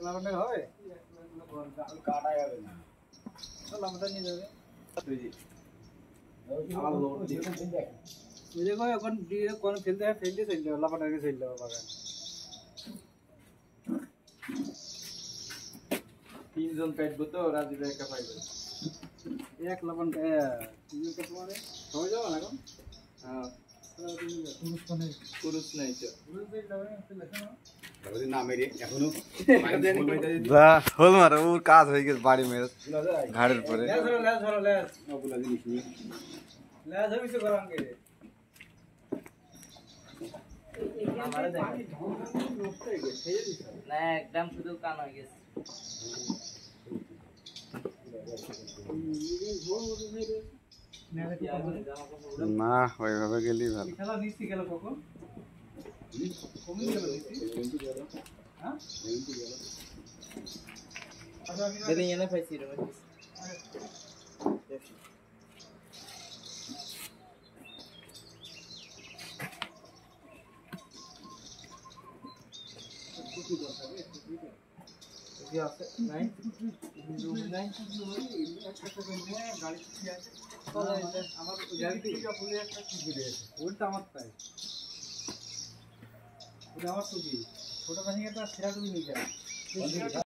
লাভান্ডার হবে কাটা যাবে না লাভান্ডার নিয়ে যাবে আমার লোড ওই দেখো এখন দিয়ে কোন ফেলতে লাভান্ডারকে ফেলতে হবে বাগান তিনজন পেটবো তো রাজীব একা পাইবে এক লাভান্ডার তিনজন পেট মানে হয়ে যাবে না এখন হ্যাঁ পুরুষ নাই তো হোল মারো ওর কাজ হয়ে গেছে বাড়ি মেরে ঘাড়ের পরে একদম শুধু কান হয়ে গেছে না ওইভাবে গেলেই ভালো খেলা নিচ্ছি গেল কখন কমে গেল হ্যাঁ যদি এনে পাইছি রে নাই নাই গাড়ি আছে আমার গাড়িতে পুরো একটা টুপি দিয়েছে ওইটা আমার তাই ওটা আমার টুপি ছোট কাহিনী একটা সেরা টুপি নিয়ে যায়